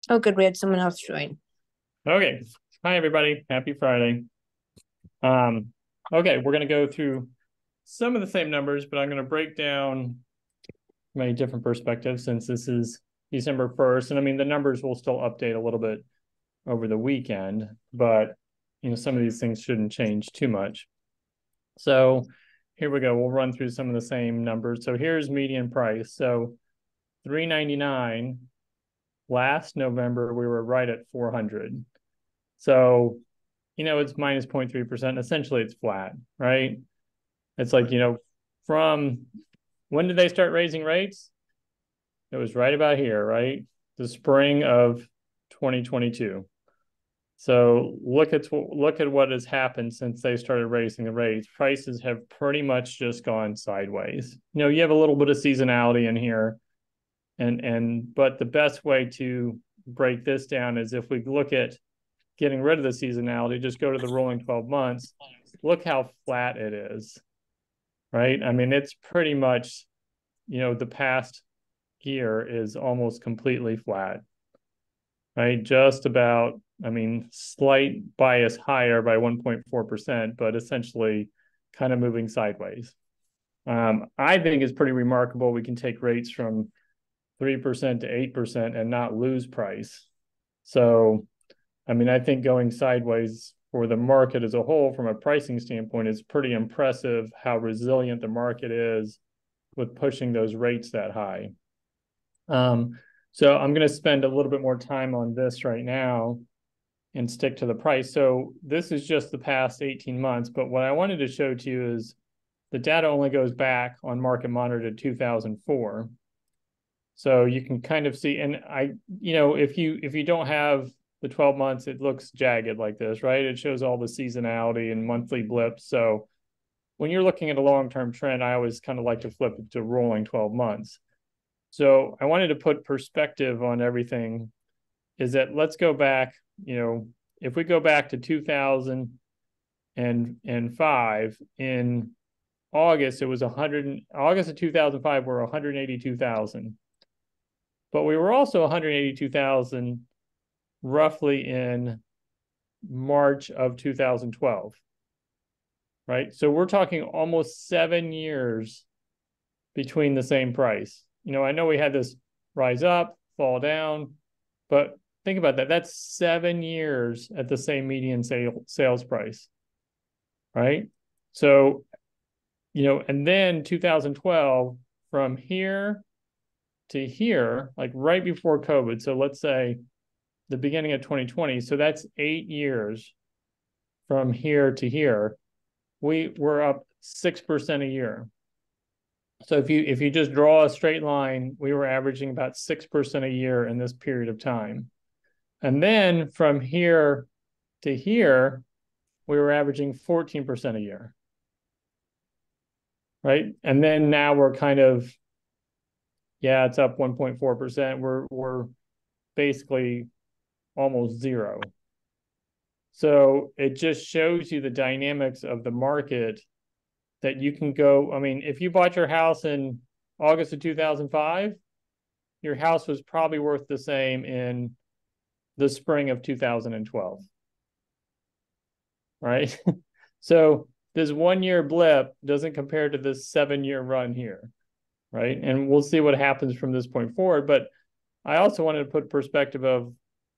Oh, good. We had someone else join. Okay. Hi, everybody. Happy Friday. Um, okay, we're going to go through some of the same numbers, but I'm going to break down many different perspectives since this is December 1st. And I mean, the numbers will still update a little bit over the weekend, but some of these things shouldn't change too much. So here we go. We'll run through some of the same numbers. So here's median price. So 399 last November, we were right at 400. So it's minus 0.3%. Essentially, it's flat, right? It's like, from when did they start raising rates? It was right about here, right? The spring of 2022. So look at what has happened since they started raising the rates. Prices have pretty much just gone sideways. You have a little bit of seasonality in here, but the best way to break this down is if we look at getting rid of the seasonality, just go to the rolling 12 months. Look how flat it is, right? I mean, it's pretty much, the past year is almost completely flat, right? Just about, I mean, slight bias higher by 1.4%, but essentially kind of moving sideways. I think it's pretty remarkable we can take rates from 3% to 8% and not lose price. So I mean, I think going sideways for the market as a whole from a pricing standpoint is pretty impressive how resilient the market is with pushing those rates that high. So I'm going to spend a little bit more time on this right now and stick to the price. So this is just the past 18 months, but what I wanted to show to you is the data only goes back on Market Monitor to 2004. So you can kind of see, and if you don't have the 12 months, it looks jagged like this, right? It shows all the seasonality and monthly blips. So when you're looking at a long-term trend, I always kind of like to flip it to rolling 12 months. So I wanted to put perspective on everything is that let's go back, if we go back to 2005 in August, it was 100, August of 2005, we're 182,000. But we were also 182,000 roughly in March of 2012, right? So we're talking almost 7 years between the same price. I know we had this rise up, fall down, but think about that. That's 7 years at the same median sales price, right? So, and then 2012 from here to here, like right before COVID. So let's say the beginning of 2020. So that's 8 years from here to here. We were up 6% a year. So if you just draw a straight line, we were averaging about 6% a year in this period of time. And then from here to here, we were averaging 14% a year. Right. And then now we're kind of, yeah, it's up 1.4%. We're basically almost zero. So it just shows you the dynamics of the market that you can go. I mean, if you bought your house in August of 2005, your house was probably worth the same in the spring of 2012, right? So this 1 year blip doesn't compare to this 7 year run here, right? And we'll see what happens from this point forward. But I also wanted to put perspective of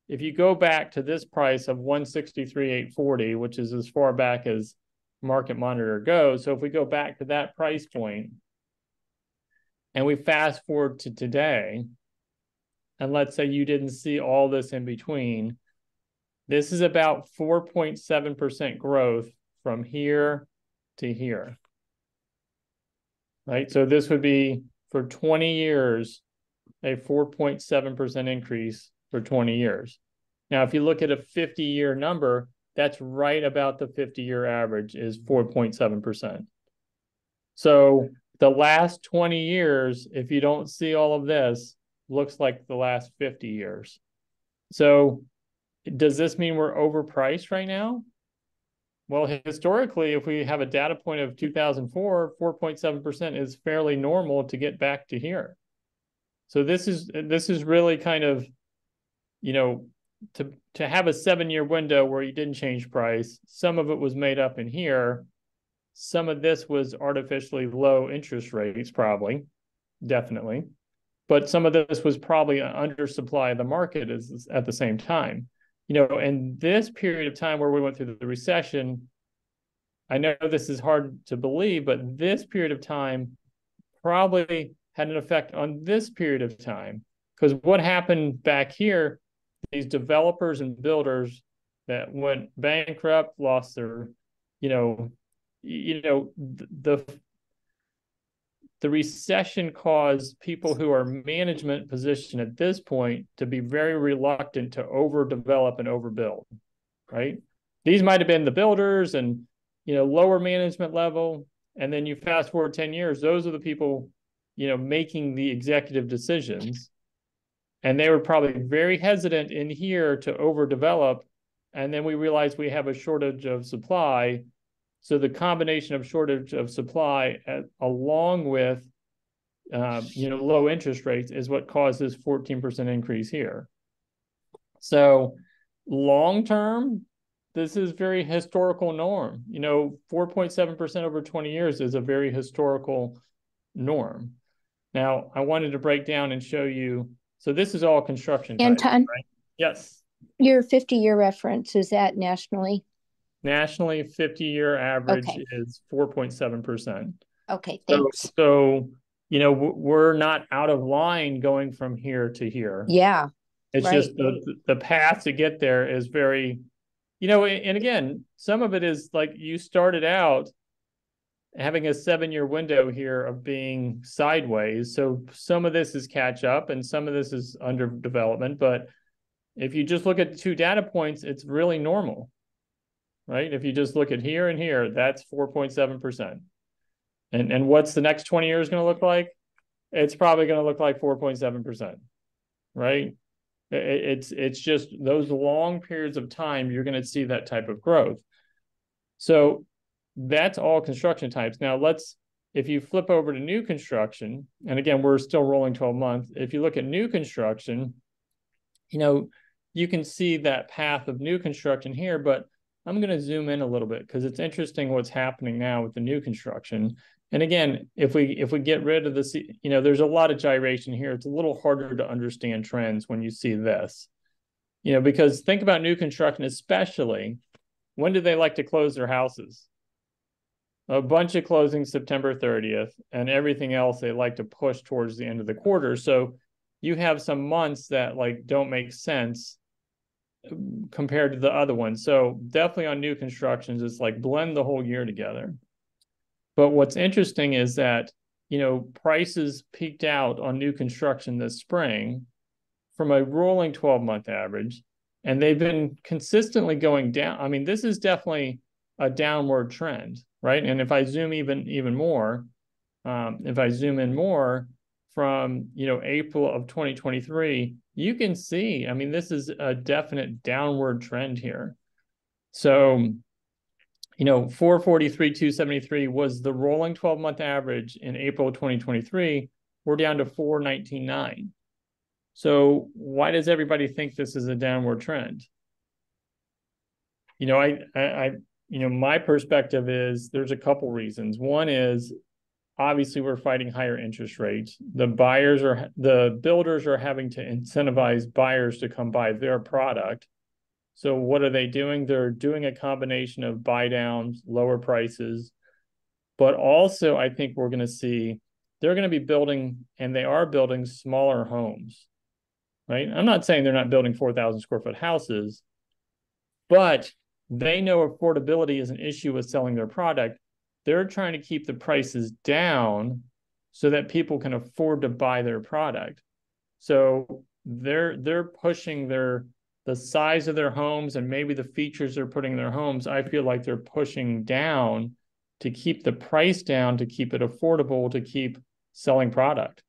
if you go back to this price of 163,840, which is as far back as Market Monitor goes. So if we go back to that price point and we fast forward to today, and let's say you didn't see all this in between, this is about 4.7% growth from here to here, right? So this would be for 20 years, a 4.7% increase for 20 years. Now, if you look at a 50-year number, that's right about the 50-year average is 4.7%. So the last 20 years, if you don't see all of this, looks like the last 50 years. So does this mean we're overpriced right now? Well, historically, if we have a data point of 2004, 4.7% is fairly normal to get back to here. So this is really kind of, to have a 7-year window where you didn't change price, some of it was made up in here. Some of this was artificially low interest rates, probably, definitely. But some of this was probably an undersupply of the market at the same time. In this period of time where we went through the recession, I know this is hard to believe, but this period of time probably had an effect on this period of time. Because what happened back here, these developers and builders that went bankrupt, lost their, the recession caused people who are management position at this point to be very reluctant to overdevelop and overbuild, right? These might have been the builders and, lower management level. And then you fast forward 10 years, those are the people, making the executive decisions. And they were probably very hesitant in here to overdevelop. And then we realized we have a shortage of supply. So the combination of shortage of supply along with, low interest rates is what caused this 14% increase here. So long-term, this is very historical norm. 4.7% over 20 years is a very historical norm. Now, I wanted to break down and show you. So this is all construction type, Anton, right? Yes. Your 50-year reference, is that nationally? Nationally, 50-year average is 4.7%. Okay, thanks. So, we're not out of line going from here to here. Yeah. It's just the path to get there is very, and again, some of it is like you started out having a 7-year window here of being sideways. So some of this is catch up and some of this is under development. But if you just look at the 2 data points, it's really normal, right? If you just look at here and here, that's 4.7%. And what's the next 20 years going to look like? It's probably going to look like 4.7%, right? It's just those long periods of time, you're going to see that type of growth. So that's all construction types. Now if you flip over to new construction, and again, we're still rolling 12 months. If you look at new construction, you can see that path of new construction here, but I'm going to zoom in a little bit because it's interesting what's happening now with the new construction. And again, if we get rid of this, there's a lot of gyration here. It's a little harder to understand trends when you see this, because think about new construction, especially when do they like to close their houses? A bunch of closings September 30th, and everything else they like to push towards the end of the quarter. So you have some months that don't make sense compared to the other ones. So definitely on new constructions, it's blend the whole year together. But what's interesting is that, prices peaked out on new construction this spring from a rolling 12-month average, and they've been consistently going down. I mean, this is definitely a downward trend, right? And if I zoom even more, if I zoom in more from, April of 2023, you can see, I mean, this is a definite downward trend here. So, 443, 273 was the rolling 12-month average in April 2023. We're down to 419.9. So why does everybody think this is a downward trend? My perspective is there's a couple reasons. One is obviously we're fighting higher interest rates. The builders are having to incentivize buyers to come buy their product. So what are they doing? They're doing a combination of buy downs, lower prices, but also I think we're going to see they're going to be building, and they are building smaller homes, right? I'm not saying they're not building 4,000 square foot houses, but they know affordability is an issue with selling their product. They're trying to keep the prices down so that people can afford to buy their product. So they're pushing the size of their homes and maybe the features they're putting in their homes. I feel like they're pushing down to keep the price down, to keep it affordable, to keep selling product.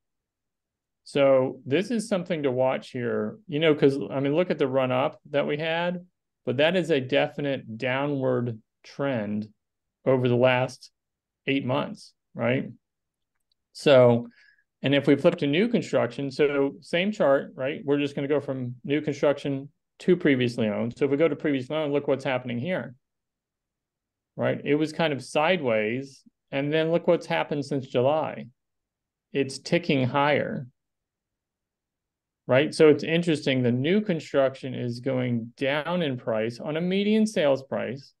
So this is something to watch here, because I mean, look at the run up that we had, but that is a definite downward trend over the last 8 months, right? So And if we flip to new construction, so same chart, right? We're just going to go from new construction to previously owned. So if we go to previously owned, look what's happening here, right? It was kind of sideways. And then look what's happened since July. It's ticking higher, right? So it's interesting. The new construction is going down in price on a median sales price,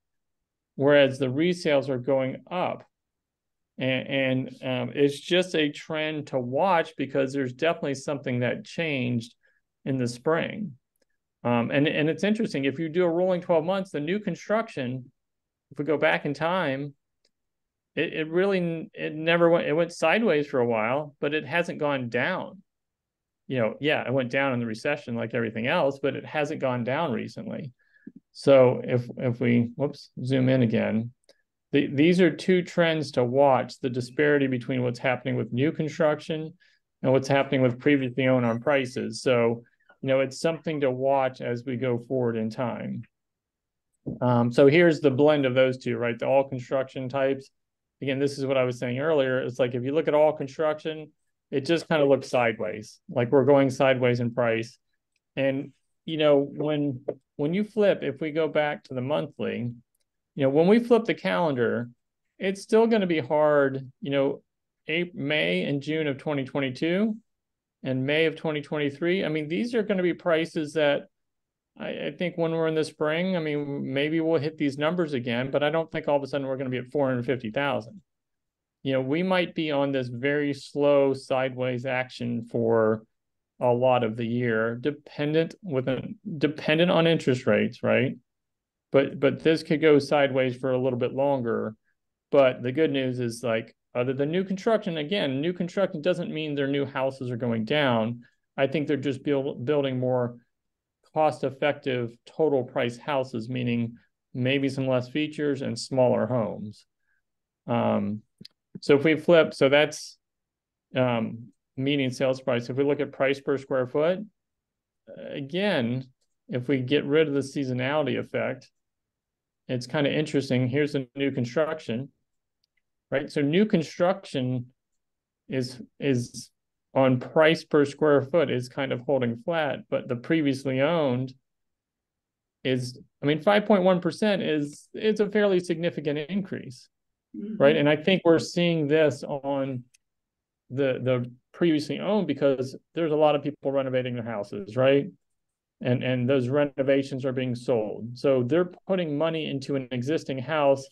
whereas the resales are going up. And it's just a trend to watch because there's definitely something that changed in the spring. And it's interesting. If you do a rolling 12 months, the new construction, if we go back in time, it went sideways for a while, but it hasn't gone down. Yeah, it went down in the recession like everything else, but it hasn't gone down recently. So if we zoom in again, these are two trends to watch: the disparity between what's happening with new construction and what's happening with previously owned on prices. So it's something to watch as we go forward in time. So here's the blend of those two, right? The all construction types. Again, this is what I was saying earlier. It's like if you look at all construction, it just kind of looks sideways, like we're going sideways in price. And when you flip, if we go back to the monthly, when we flip the calendar, it's still going to be hard. May and June of 2022 and May of 2023. I mean, these are going to be prices that I think when we're in the spring, I mean, maybe we'll hit these numbers again, but I don't think all of a sudden we're going to be at 450,000. We might be on this very slow sideways action for a lot of the year, dependent on interest rates, right? But this could go sideways for a little bit longer. But the good news is, like, other than new construction, again, new construction doesn't mean their new houses are going down. I think they're just building more cost-effective total price houses, meaning maybe some less features and smaller homes. So if we flip, so that's median sales price. If we look at price per square foot, again, if we get rid of the seasonality effect, it's kind of interesting. Here's the new construction, right? So new construction is on price per square foot is kind of holding flat, but the previously owned is, 5.1% it's a fairly significant increase, right? And I think we're seeing this on the previously owned because there's a lot of people renovating their houses, right? And those renovations are being sold. So they're putting money into an existing house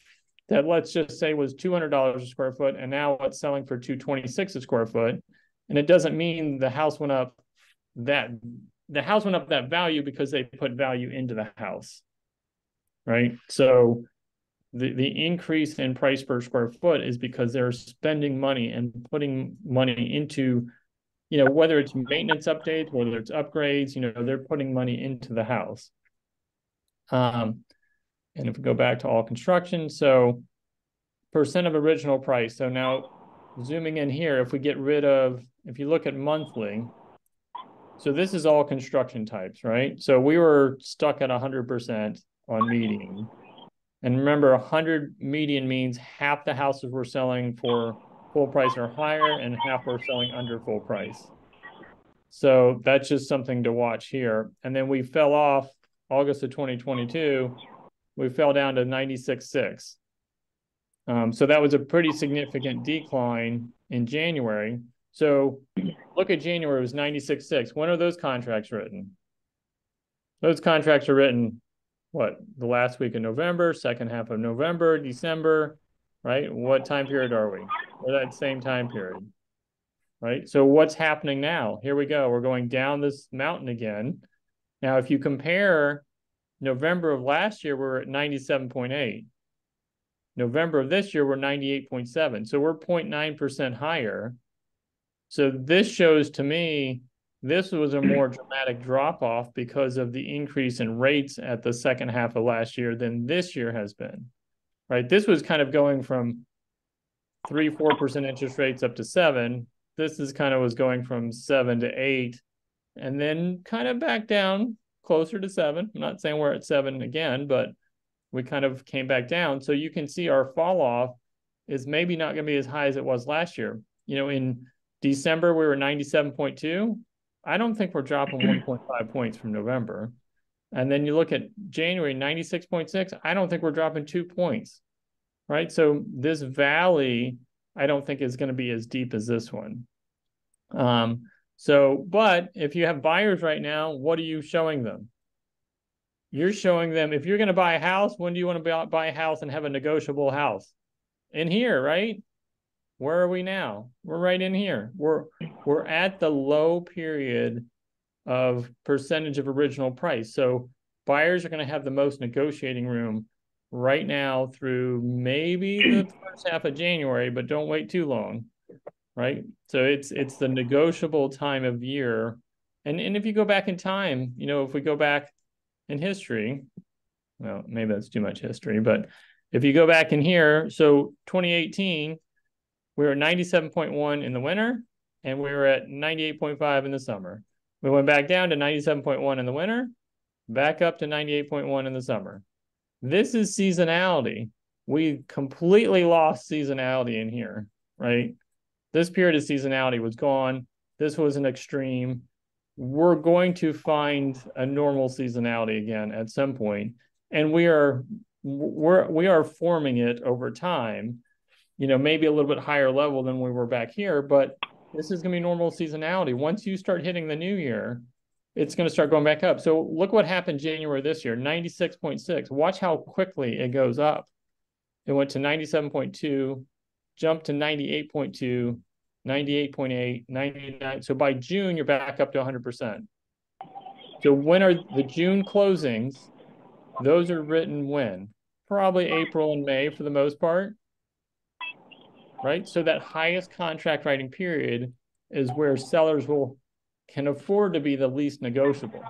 that, let's just say, was $200 a square foot, and now it's selling for $226 a square foot. And it doesn't mean the house went up that value because they put value into the house, right? So the increase in price per square foot is because they're spending money and putting money into, whether it's maintenance updates, whether it's upgrades, they're putting money into the house. And if we go back to all construction, so percent of original price. So now zooming in here, if you look at monthly, so this is all construction types, right? So we were stuck at 100% on median. And remember, 100 median means half the houses we're selling for full price or higher and half we're selling under full price. So that's just something to watch here. And then we fell off August of 2022. We fell down to 96.6. So that was a pretty significant decline in January. So look at January, it was 96.6. When are those contracts written? Those contracts are written, the last week of November, second half of November, December, right? What time period are we? We're that same time period, right? So what's happening now? Here we go. We're going down this mountain again. Now, if you compare November of last year, we're at 97.8. November of this year, we're 98.7. So we're 0.9% higher. So this shows to me this was a more dramatic drop-off because of the increase in rates at the second half of last year than this year has been, right? This was kind of going from 3-4% interest rates up to 7. This is kind of was going from 7 to 8 and then kind of back down closer to 7. I'm not saying we're at 7 again, but we kind of came back down. So you can see our fall off is maybe not going to be as high as it was last year. In December, we were 97.2. I don't think we're dropping 1.5 points from November. And then you look at January, 96.6. I don't think we're dropping 2 points, right? So this valley, I don't think is going to be as deep as this one. But if you have buyers right now, what are you showing them? You're showing them, if you're going to buy a house, when do you want to buy a house and have a negotiable house? In here, right? Where are we now? We're right in here. We're at the low period of percentage of original price. So buyers are going to have the most negotiating room right now through maybe the first half of January, but don't wait too long, right? So it's the negotiable time of year. And if you go back in time, if we go back in history, well, maybe that's too much history, but if you go back in here, so 2018, we were 97.1 in the winter, and we were at 98.5 in the summer. We went back down to 97.1 in the winter, back up to 98.1 in the summer. This is seasonality. We completely lost seasonality in here, right? This period of seasonality was gone. This was an extreme. We're going to find a normal seasonality again at some point, and we are forming it over time. Maybe a little bit higher level than we were back here, but this is going to be normal seasonality. Once you start hitting the new year, it's going to start going back up. So look what happened January this year, 96.6. Watch how quickly it goes up. It went to 97.2, jumped to 98.2, 98.8, 99. So by June, you're back up to 100%. So when are the June closings? Those are written when? Probably April and May for the most part. Right? So that highest contract writing period is where sellers can afford to be the least negotiable.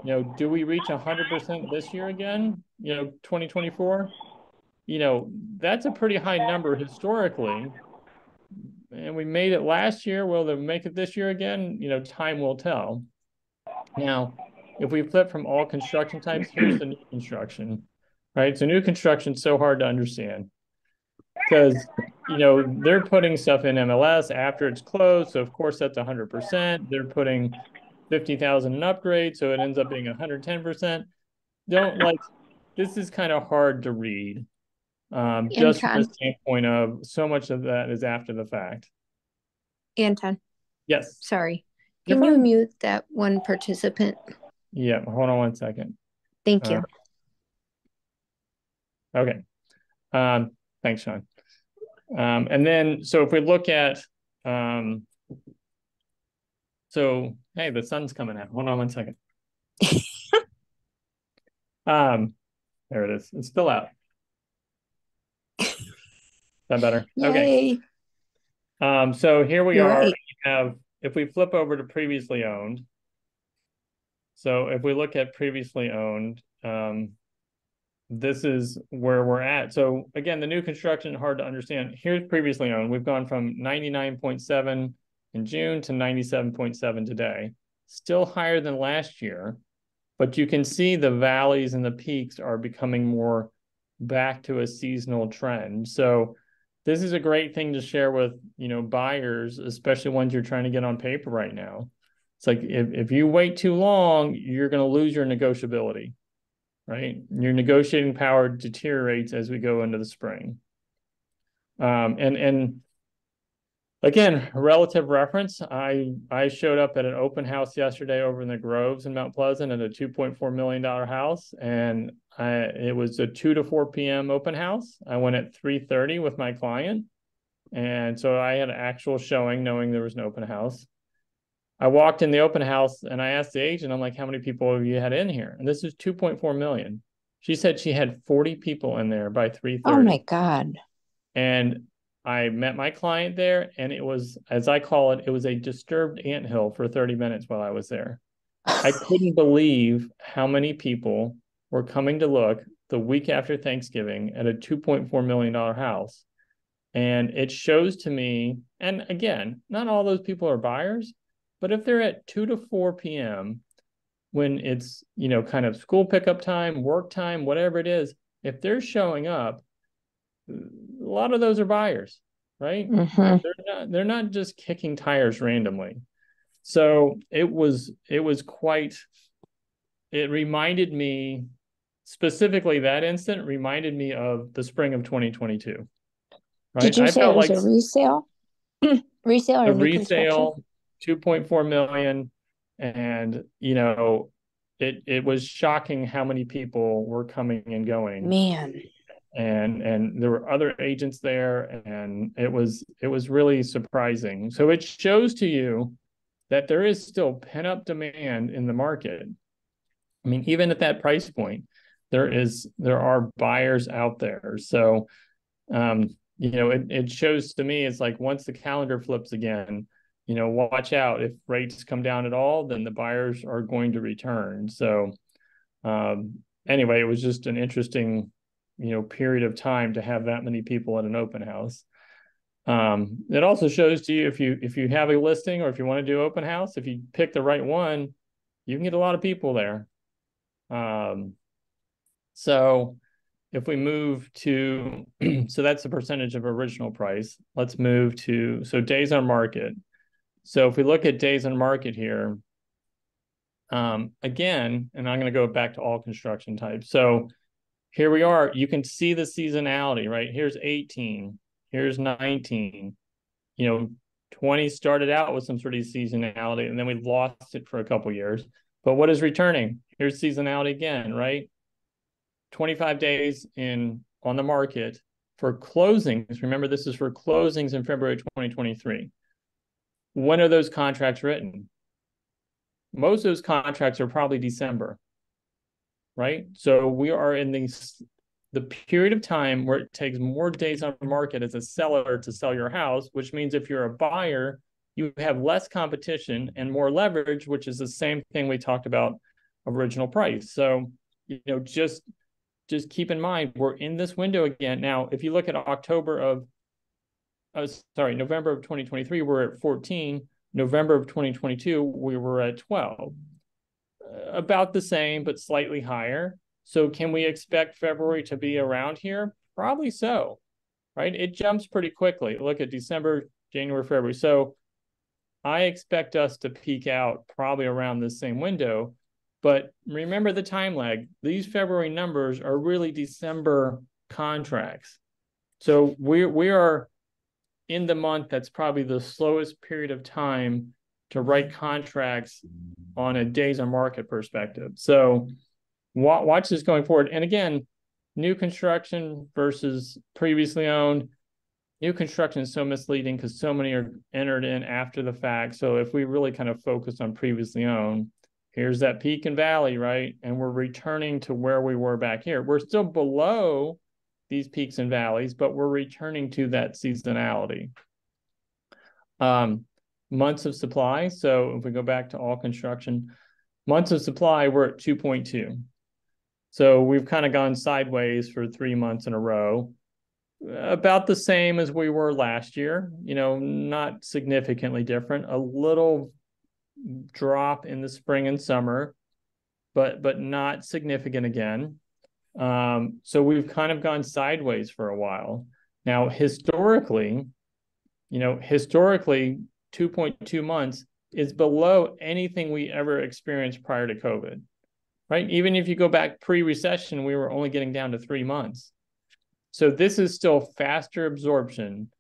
Do we reach 100% this year again? 2024? That's a pretty high number historically. And we made it last year. Will they make it this year again? Time will tell. Now, if we flip from all construction types, here's the new construction, right? So new construction is so hard to understand because they're putting stuff in MLS after it's closed, so of course that's 100%. They're putting 50,000 in upgrade, so it ends up being 110%. This is kind of hard to read, just from the standpoint of so much of that is after the fact. Anton. Yes. Sorry. Can you mute that one participant? Yeah, hold on one second. Thank you. Okay. Thanks, Sean. And then, so if we look at, hey, the sun's coming out. Hold on one second. There it is. It's still out. Is that better? Yay. Okay. So here we You're are. right. We have, if we flip over to previously owned. So if we look at previously owned, this is where we're at. So again, the new construction, hard to understand. Here's previously owned. We've gone from 99.7 in June to 97.7 today. Still higher than last year, but you can see the valleys and the peaks are becoming more back to a seasonal trend. So this is a great thing to share with, buyers, especially ones you're trying to get on paper right now. It's like, if you wait too long, you're going to lose your negotiability. Right? Your negotiating power deteriorates as we go into the spring. And again, relative reference, I showed up at an open house yesterday over in the Groves in Mount Pleasant at a $2.4 million house. And it was a 2 to 4 p.m. open house. I went at 3:30 with my client. And so I had an actual showing knowing there was an open house. I walked in the open house and I asked the agent, I'm like, how many people have you had in here? And this is 2.4 million. She said she had 40 people in there by 3:30. Oh my God. And I met my client there, and it was, as I call it, it was a disturbed anthill for 30 minutes while I was there. I couldn't believe how many people were coming to look the week after Thanksgiving at a $2.4 million house. And it shows to me, and again, not all those people are buyers, but if they're at 2 to 4 p.m., when it's, kind of school pickup time, work time, whatever it is, if they're showing up, a lot of those are buyers, right? Mm-hmm. They're not just kicking tires randomly. So it was quite, it reminded me, specifically that instant reminded me of the spring of 2022, right? Did you I say it felt was like a resale? Resale the or new construction? resale 2.4 million, and it was shocking how many people were coming and going, Man, and there were other agents there, and it was really surprising. So it shows to you that there is still pent up demand in the market. I mean, even at that price point, there are buyers out there. So it shows to me, it's like once the calendar flips again, watch out. If rates come down at all, then the buyers are going to return. So anyway, it was just an interesting, period of time to have that many people at an open house. It also shows to you, if you have a listing or if you want to do open house, if you pick the right one, you can get a lot of people there. So if we move to, so that's the percentage of original price. Let's move to, so days on market. So if we look at days on market here, again, and I'm going to go back to all construction types. So here we are. You can see the seasonality, right? Here's 18. Here's 19. 20 started out with some sort of seasonality, and then we lost it for a couple years. But what is returning? Here's seasonality again, right? 25 days on the market for closings. Remember, this is for closings in February 2023. When are those contracts written? Most of those contracts are probably December, right? So we are in the period of time where it takes more days on the market as a seller to sell your house, which means if you're a buyer, you have less competition and more leverage, which is the same thing we talked about original price. So, just keep in mind, we're in this window again. Now, if you look at November of 2023, we're at 14. November of 2022, we were at 12. About the same, but slightly higher. So can we expect February to be around here? Probably so, right? It jumps pretty quickly. Look at December, January, February. So I expect us to peak out probably around the same window. But remember the time lag. These February numbers are really December contracts. So we are in the month that's probably the slowest period of time to write contracts on a days on market perspective. So watch this going forward. And again, new construction versus previously owned. New construction is so misleading because so many are entered in after the fact. So if we really kind of focus on previously owned, here's that peak and valley, right? And we're returning to where we were back here. We're still below these peaks and valleys, but we're returning to that seasonality. Months of supply. So if we go back to all construction, months of supply, we're at 2.2. So we've kind of gone sideways for 3 months in a row. About the same as we were last year, not significantly different. A little drop in the spring and summer, but not significant again. So we've kind of gone sideways for a while. Now, historically, 2.2 months is below anything we ever experienced prior to COVID, right? Even if you go back pre-recession, we were only getting down to 3 months. So this is still faster absorption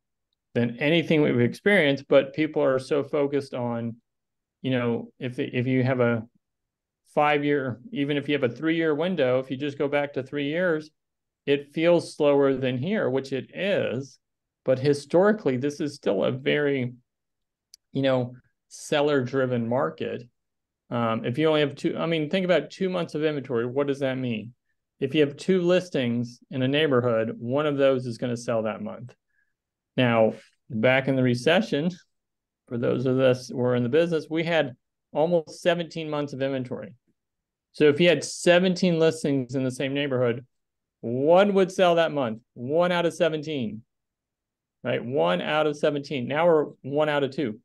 than anything we've experienced, but people are so focused on, if you have a 5-year, even if you have a 3-year window, if you just go back to 3 years, it feels slower than here, which it is. But historically, this is still a very, seller-driven market. If you only have think about 2 months of inventory. What does that mean? If you have 2 listings in a neighborhood, one of those is going to sell that month. Now, back in the recession, for those of us who were in the business, we had almost 17 months of inventory. So if you had 17 listings in the same neighborhood, one would sell that month, 1 out of 17, right? 1 out of 17. Now we're 1 out of 2.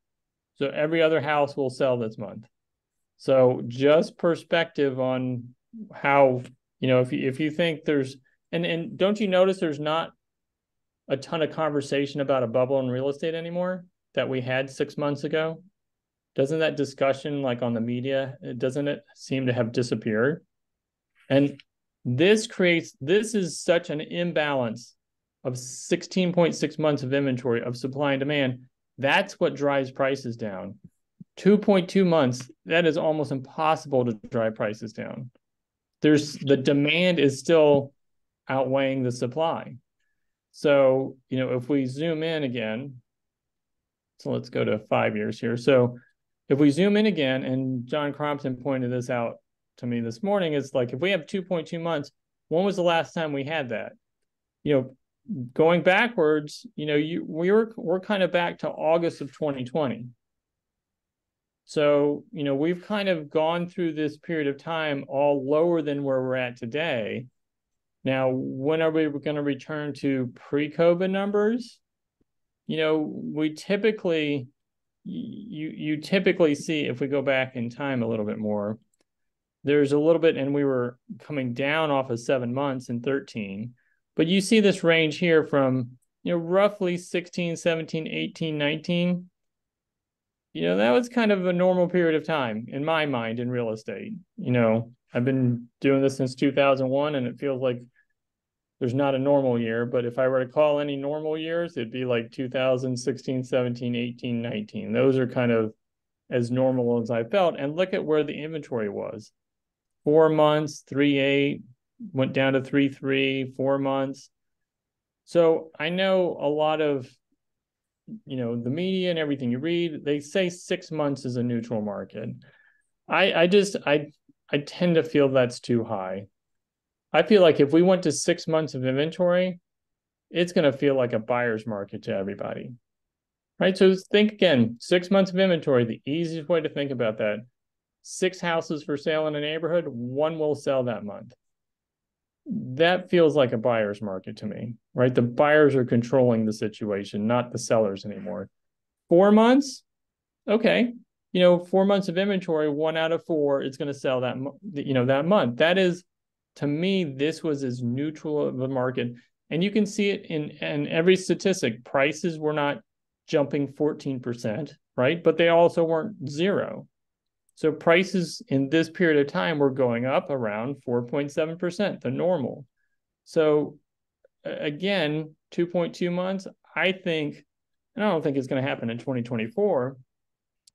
So every other house will sell this month. So just perspective on how, if you think there's, and don't you notice there's not a ton of conversation about a bubble in real estate anymore that we had 6 months ago? Doesn't that discussion, like on the media, doesn't it seem to have disappeared? And this is such an imbalance of 16.6 months of inventory of supply and demand. That's what drives prices down. 2.2 months, that is almost impossible to drive prices down. The demand is still outweighing the supply. So, if we zoom in again, so let's go to 5 years here. So if we zoom in again, and John Crompton pointed this out to me this morning, it's like, if we have 2.2 months, when was the last time we had that? Going backwards, we're kind of back to August of 2020. So, we've kind of gone through this period of time all lower than where we're at today. Now, when are we going to return to pre-COVID numbers? We typically, you typically see, if we go back in time a little bit more, there's a little bit, and we were coming down off of 7 months in 13, but you see this range here from, roughly 16, 17, 18, 19. That was kind of a normal period of time in my mind in real estate. I've been doing this since 2001, and it feels like there's not a normal year, but if I were to call any normal years, it'd be like 2016, 17, 18, 19. Those are kind of as normal as I felt. And look at where the inventory was. 4 months, 3.8, went down to 3.3, 4 months. So I know a lot of, the media and everything you read, they say 6 months is a neutral market. I tend to feel that's too high. I feel like if we went to 6 months of inventory, it's going to feel like a buyer's market to everybody, right? So think again, 6 months of inventory, the easiest way to think about that, 6 houses for sale in a neighborhood, 1 will sell that month. That feels like a buyer's market to me, right? The buyers are controlling the situation, not the sellers anymore. 4 months, okay. 4 months of inventory, 1 out of 4 is going to sell that month. That is, to me, this was as neutral of a market. And you can see it in every statistic. Prices were not jumping 14%, right? But they also weren't zero. So prices in this period of time were going up around 4.7%, the normal. So again, 2.2 months, I think, and I don't think it's going to happen in 2024,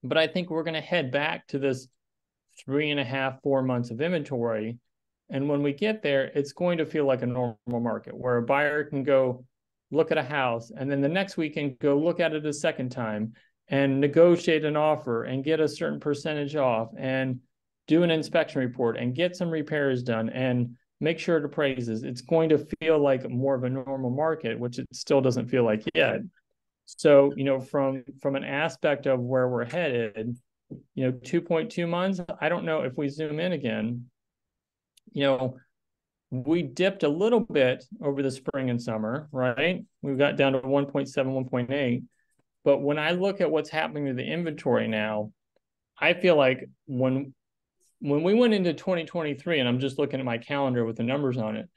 but I think we're going to head back to this 3.5, 4 months of inventory. And when we get there, it's going to feel like a normal market where a buyer can go look at a house, and then the next week can go look at it a second time and negotiate an offer and get a certain percentage off and do an inspection report and get some repairs done and make sure it appraises. It's going to feel like more of a normal market, which it still doesn't feel like yet. So, from an aspect of where we're headed, 2.2 months, I don't know if we zoom in again, we dipped a little bit over the spring and summer, right? We got down to 1.7, 1.8. But when I look at what's happening to the inventory now, I feel like when we went into 2023, and I'm just looking at my calendar with the numbers on it,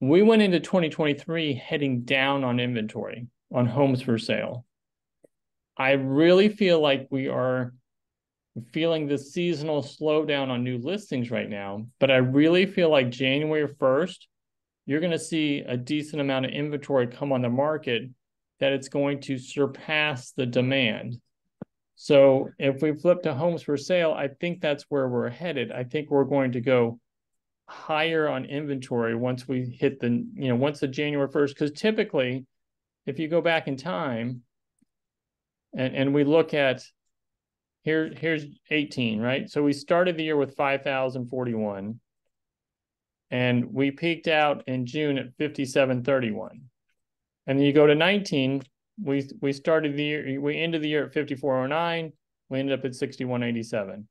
we went into 2023 heading down on inventory, on homes for sale. I really feel like we are feeling the seasonal slowdown on new listings right now, but I really feel like January 1st, you're going to see a decent amount of inventory come on the market that it's going to surpass the demand. So if we flip to homes for sale, I think that's where we're headed. I think we're going to go higher on inventory once we hit once the January 1st, because typically, if you go back in time and we look at, here's 18, right? So we started the year with 5,041 and we peaked out in June at 5,731. And then you go to 19, we started the year, we ended the year at 5,409, we ended up at 6,187.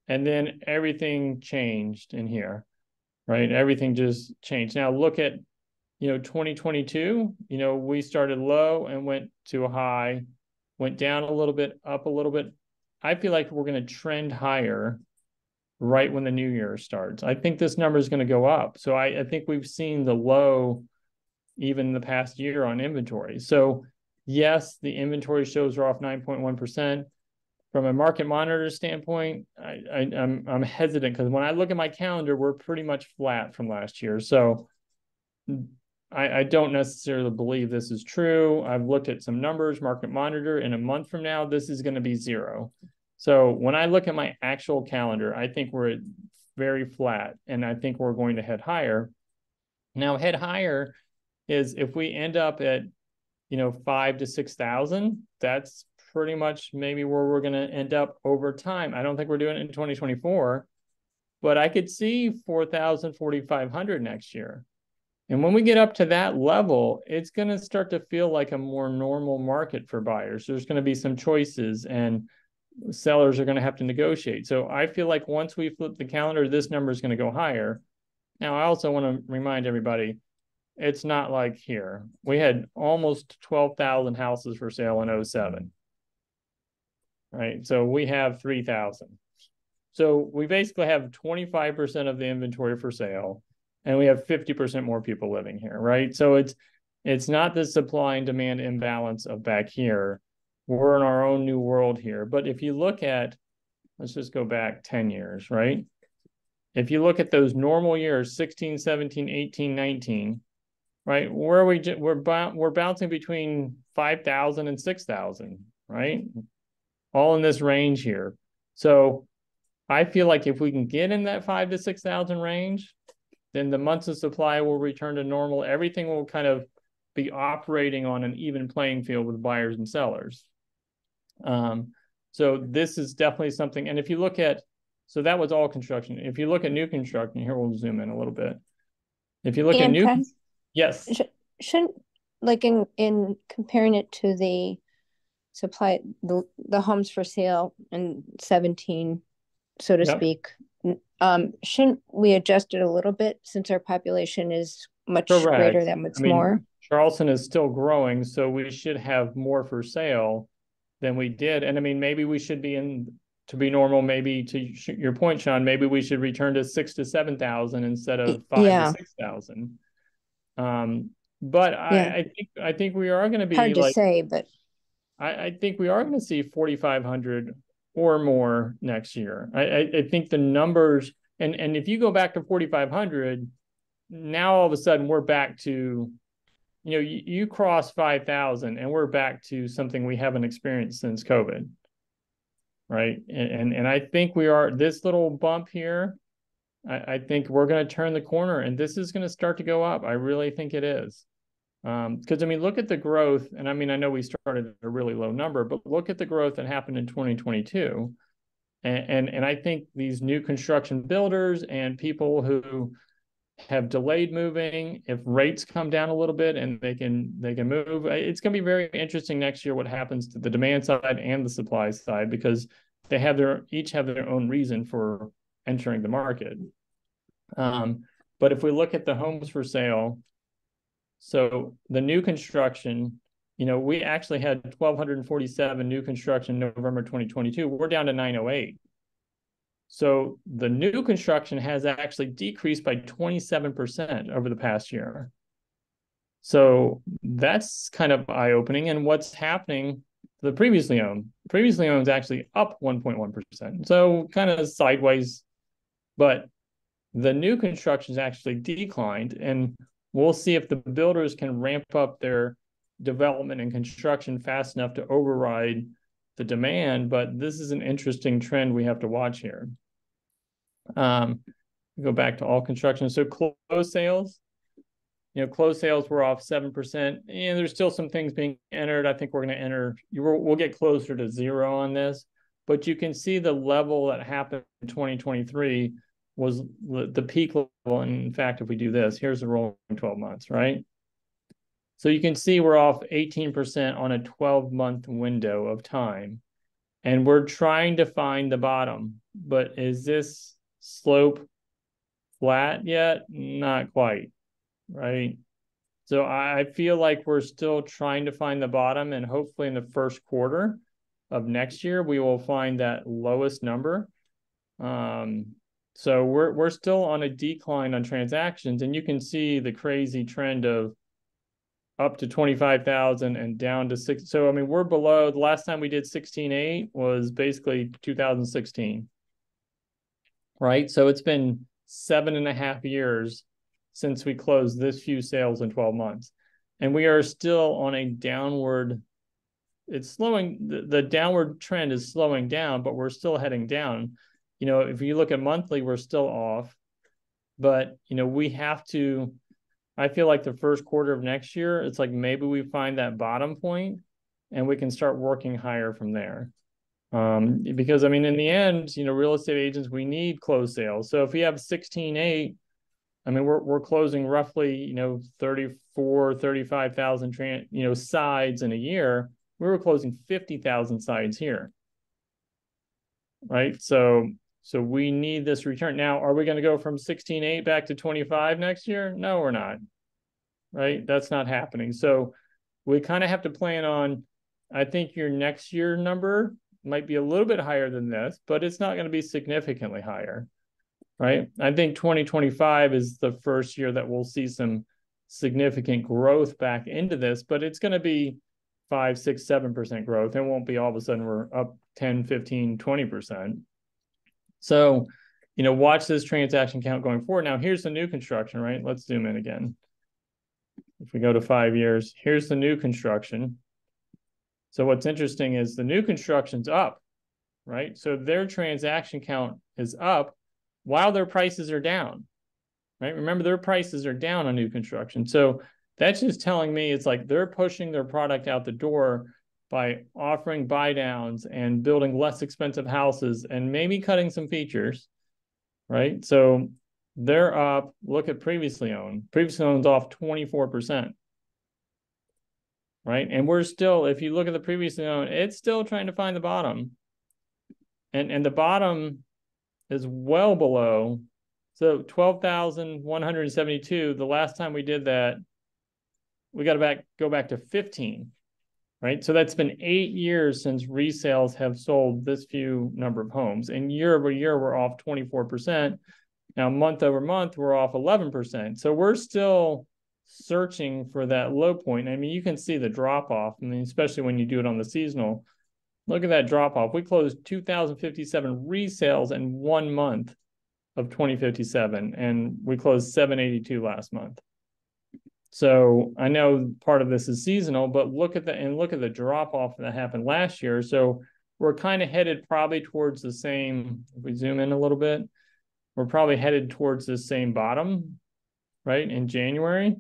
And then everything changed in here, right? Everything just changed. Now look at, 2022, we started low and went to a high, went down a little bit, up a little bit. I feel like we're going to trend higher right when the new year starts. I think this number is going to go up. So I think we've seen the low even the past year on inventory. So yes, the inventory shows are off 9.1%. From a market monitor standpoint, I'm hesitant because when I look at my calendar, we're pretty much flat from last year. So I don't necessarily believe this is true. I've looked at some numbers, market monitor. In a month from now, this is going to be zero. So when I look at my actual calendar, I think we're very flat, and I think we're going to head higher. Now, head higher is if we end up at 5 to 6,000, that's pretty much maybe where we're going to end up over time. I don't think we're doing it in 2024, but I could see 4,000, 4,500 next year. And when we get up to that level, it's going to start to feel like a more normal market for buyers. There's going to be some choices, and sellers are going to have to negotiate. So I feel like once we flip the calendar, this number is going to go higher. Now, I also want to remind everybody, it's not like here. We had almost 12,000 houses for sale in 07. Right? So we have 3,000. So we basically have 25% of the inventory for sale, and we have 50% more people living here, right? So it's not the supply and demand imbalance of back here. We're in our own new world here. But if you look at, let's just go back 10 years, right? If you look at those normal years, 16, 17, 18, 19, right? Where are we? We're bouncing between 5,000 and 6,000, right? All in this range here. So I feel like if we can get in that 5 to 6,000 range, then the months of supply will return to normal. Everything will kind of be operating on an even playing field with buyers and sellers. So this is definitely something. And if you look at, so that was all construction. If you look at new construction, here we'll zoom in a little bit. If you look at new, Anton, yes. shouldn't, like in comparing it to the supply, the homes for sale in 17, so to Yep. speak, shouldn't we adjust it a little bit since our population is much greater Correct. than I what's more? mean, Charleston is still growing, so we should have more for sale than we did. And I mean, maybe we should be to be normal, maybe to your point, Sean, maybe we should return to 6 to 7,000 instead of 5 to Yeah, 6,000. But yeah. I think we are going to be Hard to like, say, but I think we are going to see 4,500 or more next year. I think the numbers, and if you go back to 4,500, now all of a sudden we're back to, you cross 5,000 and we're back to something we haven't experienced since COVID. Right. And I think we are, this little bump here, I think we're going to turn the corner and this is going to start to go up. I really think it is. Because I mean, look at the growth, and I mean, I know we started at a really low number, but look at the growth that happened in 2022. And I think these new construction builders and people who have delayed moving, if rates come down a little bit and they can move, it's going to be very interesting next year what happens to the demand side and the supply side, because they have each have their own reason for entering the market. But if we look at the homes for sale, so the new construction, we actually had 1,247 new construction November 2022. We're down to 908. So the new construction has actually decreased by 27% over the past year. So that's kind of eye-opening. And what's happening, the previously owned is actually up 1.1%. So kind of sideways, but the new construction has actually declined. And we'll see if the builders can ramp up their development and construction fast enough to override the demand. But this is an interesting trend we have to watch here. Go back to all construction. So closed sales, closed sales were off 7%. And there's still some things being entered. I think we're going to enter, we'll get closer to zero on this. But you can see the level that happened in 2023 was the peak level. And in fact, if we do this, here's the rolling 12 months, right? So you can see we're off 18% on a 12-month window of time. And we're trying to find the bottom. But is this slope flat yet? Not quite, right? So I feel like we're still trying to find the bottom, and hopefully in the first quarter of next year, we will find that lowest number. So we're still on a decline on transactions, and you can see the crazy trend of up to 25,000 and down to 6. So, I mean, we're below. The last time we did 16.8 was basically 2016, right? So it's been 7.5 years since we closed this few sales in 12 months. And we are still on a downward, it's slowing, the downward trend is slowing down, but we're still heading down. You know, if you look at monthly, we're still off. But, you know, we have to, I feel like the first quarter of next year, it's like maybe we find that bottom point and we can start working higher from there. Because, I mean, in the end, you know, real estate agents, we need closed sales. So if we have 16.8, I mean, we're closing roughly, you know, 35,000 sides in a year. We were closing 50,000 sides here, right? So we need this return. Now, are we going to go from 16.8 back to 25 next year? No, we're not, right? That's not happening. So we kind of have to plan on, I think your next year number might be a little bit higher than this, but it's not going to be significantly higher, right? I think 2025 is the first year that we'll see some significant growth back into this, but it's going to be 5, 6, 7% growth. It won't be all of a sudden we're up 10, 15, 20%. So, you know, watch this transaction count going forward. Now, here's the new construction, right? Let's zoom in again. If we go to 5 years, here's the new construction. So what's interesting is the new construction's up, right? So their transaction count is up while their prices are down, right? Remember, their prices are down on new construction. So that's just telling me it's like they're pushing their product out the door by offering buy downs and building less expensive houses and maybe cutting some features, right? So they're up. Look at previously owned. Previously owned off 24%. Right. And we're still, if you look at the previously owned, it's still trying to find the bottom. And the bottom is well below. So 12,172. The last time we did that, we got to go back to 15. Right. So that's been 8 years since resales have sold this few number of homes. And year over year, we're off 24%. Now, month over month, we're off 11%. So we're still searching for that low point. I mean, you can see the drop off. I mean, especially when you do it on the seasonal. Look at that drop off. We closed 2,057 resales in 1 month of 2057, and we closed 782 last month. So I know part of this is seasonal, but look at the drop off that happened last year. So we're kind of headed probably towards the same. If we zoom in a little bit, we're probably headed towards the same bottom, right, in January.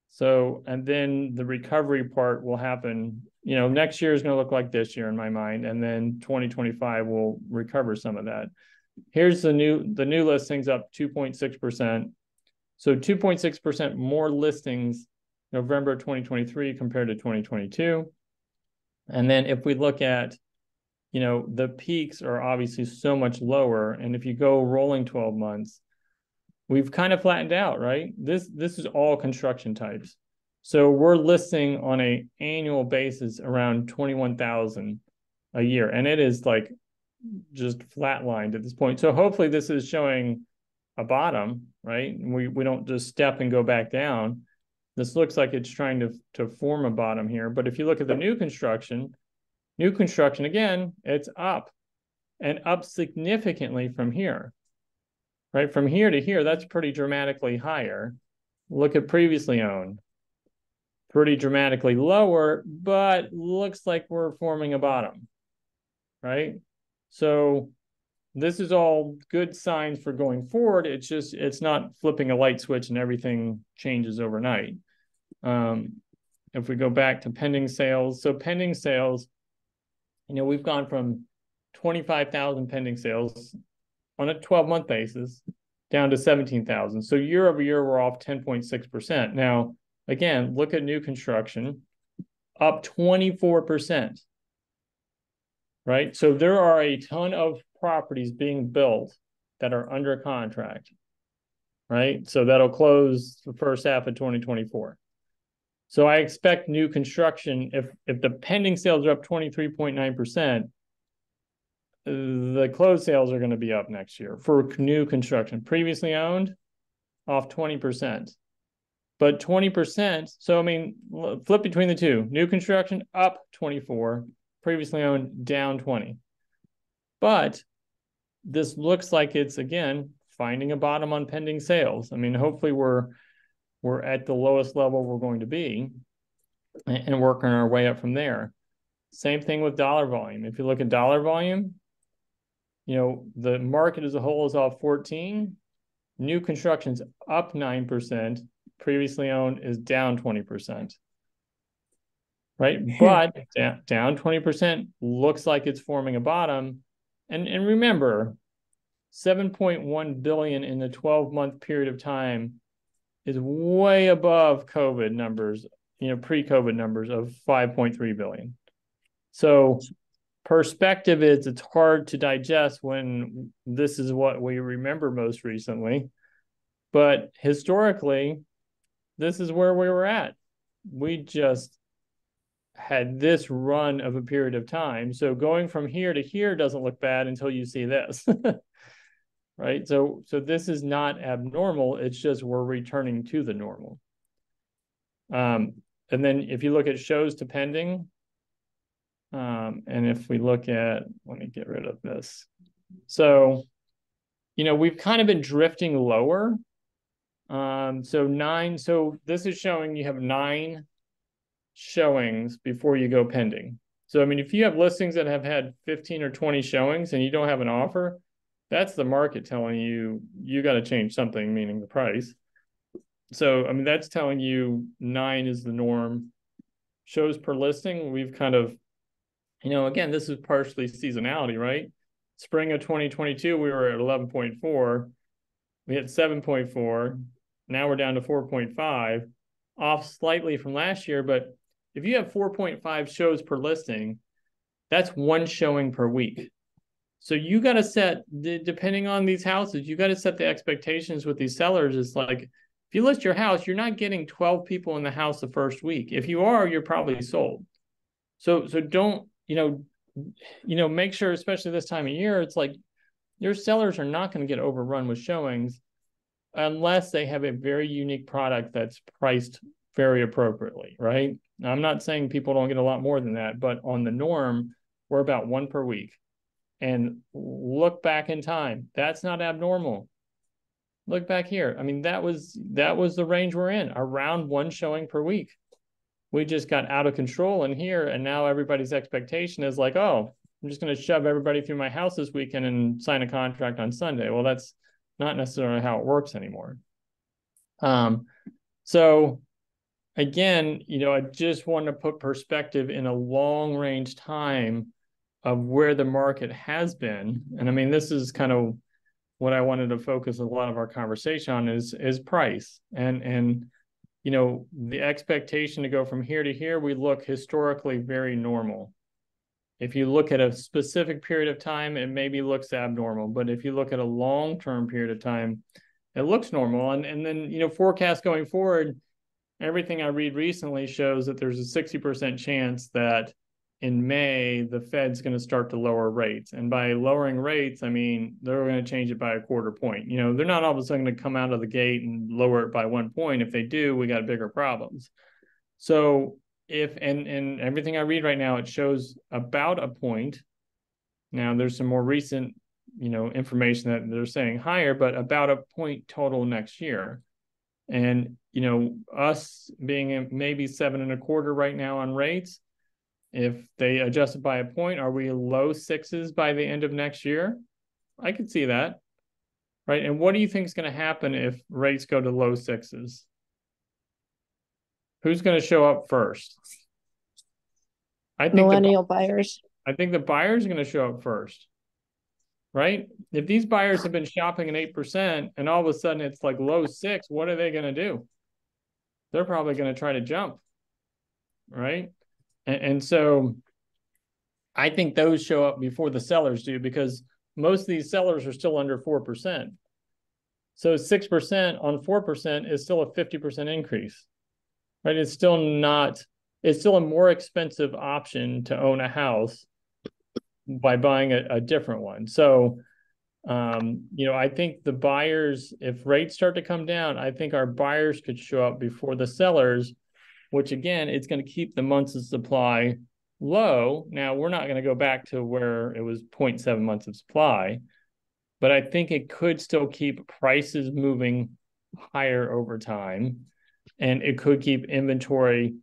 So, and then the recovery part will happen, you know, next year is going to look like this year in my mind. And then 2025 will recover some of that. Here's the new listings up 2.6%. So 2.6% more listings November 2023 compared to 2022. And then if we look at, you know, the peaks are obviously so much lower. And if you go rolling 12 months, we've kind of flattened out, right? This is all construction types. So we're listing on an annual basis around 21,000 a year. And it is like just flatlined at this point. So hopefully this is showing a bottom, right? We don't just step and go back down. This looks like it's trying to form a bottom here. But if you look at the new construction, again, it's up and up significantly from here. Right, from here to here, that's pretty dramatically higher. Look at previously owned. Pretty dramatically lower, but looks like we're forming a bottom, right? So this is all good signs for going forward. It's not flipping a light switch and everything changes overnight. If we go back to pending sales, so pending sales, you know, we've gone from 25,000 pending sales on a 12-month basis down to 17,000. So year over year, we're off 10.6%. Now, again, look at new construction, up 24%, right? So there are a ton of properties being built that are under contract, right? So that'll close the first half of 2024. So I expect new construction, if the pending sales are up 23.9%, the closed sales are going to be up next year for new construction. Previously owned, off 20%. But 20%, so I mean, flip between the two. New construction up 24, previously owned down 20. But this looks like it's, again, finding a bottom on pending sales. I mean, hopefully we're at the lowest level we're going to be and working our way up from there. Same thing with dollar volume. If you look at dollar volume, the market as a whole is off 14. New construction's up 9%. Previously owned is down 20%. Right? But down 20% looks like it's forming a bottom. And remember, 7.1 billion in the 12-month period of time is way above COVID numbers, pre-COVID numbers of 5.3 billion. So perspective is it's hard to digest when this is what we remember most recently. But historically, this is where we were at. We just had this run of a period of time. So going from here to here doesn't look bad until you see this. Right? So this is not abnormal. It's just we're returning to the normal. And then if you look at shows to pending, and if we look at, let me get rid of this. So, we've kind of been drifting lower. So this is showing you have 9 showings before you go pending. So, I mean, if you have listings that have had 15 or 20 showings and you don't have an offer, that's the market telling you got to change something, meaning the price. So, I mean, that's telling you 9 is the norm. Shows per listing, we've kind of, again, this is partially seasonality, right? Spring of 2022, we were at 11.4. We hit 7.4. Now we're down to 4.5, off slightly from last year. But if you have 4.5 shows per listing, that's 1 showing per week. So you got to set, depending on these houses, you got to set the expectations with these sellers. It's like, if you list your house, you're not getting 12 people in the house the first week. If you are, you're probably sold. So don't, make sure, especially this time of year, it's like your sellers are not going to get overrun with showings unless they have a very unique product that's priced very appropriately, right? Now, I'm not saying people don't get a lot more than that, but on the norm, we're about 1 per week. And look back in time. That's not abnormal. Look back here. I mean, that was the range we're in, around 1 showing per week. We just got out of control in here, and now everybody's expectation is like, oh, I'm just going to shove everybody through my house this weekend and sign a contract on Sunday. Well, that's not necessarily how it works anymore. So again, I just want to put perspective in a long range time of where the market has been. And I mean, this is kind of what I wanted to focus a lot of our conversation on is price. And the expectation to go from here to here, we look historically very normal. If you look at a specific period of time, it maybe looks abnormal. But if you look at a long-term period of time, it looks normal. And then, forecast going forward, everything I read recently shows that there's a 60% chance that in May, the Fed's going to start to lower rates. And by lowering rates, I mean, they're going to change it by a quarter point. They're not all of a sudden going to come out of the gate and lower it by 1 point. If they do, we got bigger problems. So and everything I read right now, it shows about a point. Now there's some more recent, information that they're saying higher, but about a point total next year. And, us being maybe 7.25 right now on rates, if they adjust it by a point, are we low 6s by the end of next year? I could see that, right? And what do you think is going to happen if rates go to low 6s? Who's going to show up first? I think millennial buyers. I think the buyers are going to show up first, right? If these buyers have been shopping at 8% and all of a sudden it's like low 6, what are they going to do? They're probably going to try to jump, right? And so I think those show up before the sellers do, because most of these sellers are still under 4%. So 6% on 4% is still a 50% increase, right? It's still a more expensive option to own a house by buying a different one. So I think the buyers, if rates start to come down, I think our buyers could show up before the sellers, which again, it's going to keep the months of supply low. Now, we're not going to go back to where it was 0.7 months of supply, but I think it could still keep prices moving higher over time, and it could keep inventory,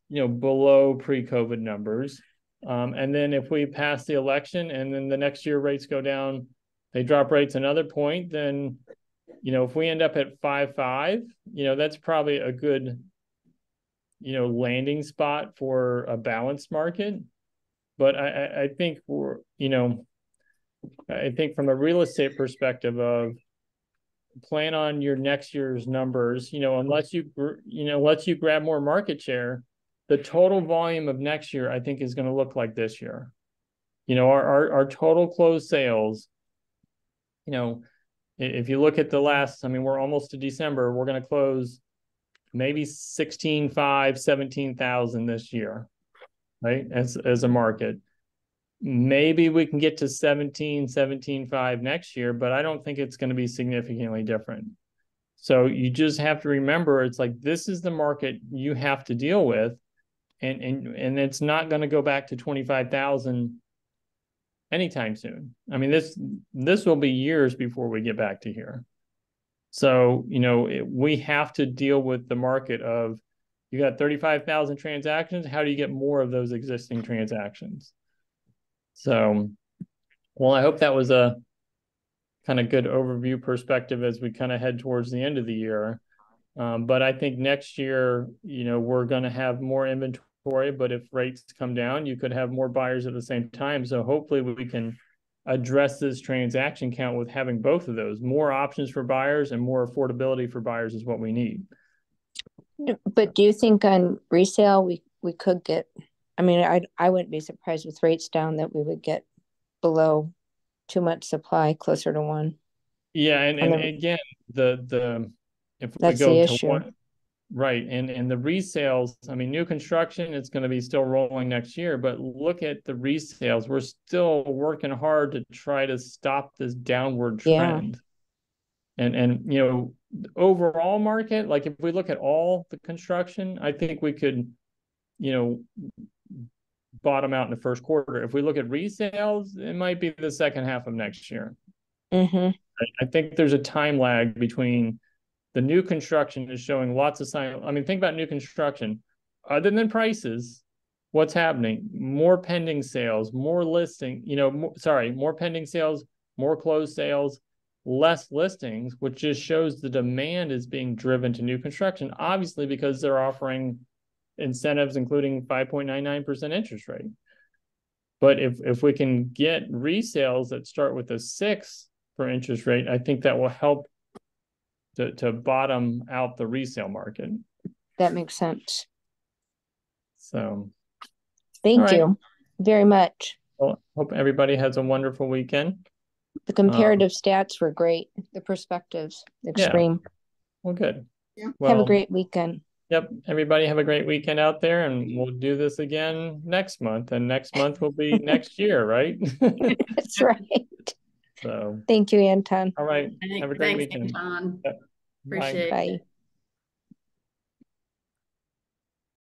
below pre-COVID numbers. And then if we pass the election and then the next year rates go down, they drop rates another point, then, if we end up at 5.5, that's probably a good, landing spot for a balanced market. But I think I think from a real estate perspective of plan on your next year's numbers, unless you grab more market share, the total volume of next year, I think, is going to look like this year. Our total closed sales, if you look at the last, we're almost to December, we're going to close maybe 16.5, 17,000 this year, right? As a market. Maybe we can get to 17.5 next year, but I don't think it's going to be significantly different. So you just have to remember, it's like, this is the market you have to deal with. And it's not going to go back to 25,000 anytime soon. This will be years before we get back to here. So, we have to deal with the market of, you got 35,000 transactions. How do you get more of those existing transactions? So, well, I hope that was a kind of good overview perspective as we kind of head towards the end of the year. But I think next year, we're going to have more inventory, but if rates come down, you could have more buyers at the same time. So hopefully we can address this transaction count with having both of those. More options for buyers and more affordability for buyers is what we need. But do you think on resale we could get, I wouldn't be surprised with rates down that we would get below 2 months supply, closer to 1. Yeah, and again, if we that's go the to issue. 1, right, and the resales, new construction, it's going to be still rolling next year, but look at the resales. We're still working hard to try to stop this downward trend. Yeah. And overall market, like if we look at all the construction, I think we could, bottom out in the first quarter. If we look at resales, it might be the second half of next year. Mm-hmm. I think there's a time lag between the new construction is showing lots of signs. Think about new construction. Other than prices, what's happening? More pending sales, more listing, more pending sales, more closed sales, less listings, which just shows the demand is being driven to new construction, obviously because they're offering incentives, including 5.99% interest rate. But if we can get resales that start with a 6 for interest rate, I think that will help to bottom out the resale market. That makes sense. So thank you very much. Well, hope everybody has a wonderful weekend. The comparative stats were great. The perspectives, extreme. Yeah. Well, good. Yeah. Well, have a great weekend. Yep. Everybody have a great weekend out there, and we'll do this again next month. And next month will be next year, right? That's right. So thank you, Anton. All right. Have a great weekend. Anton. Yep. Appreciate it. Bye.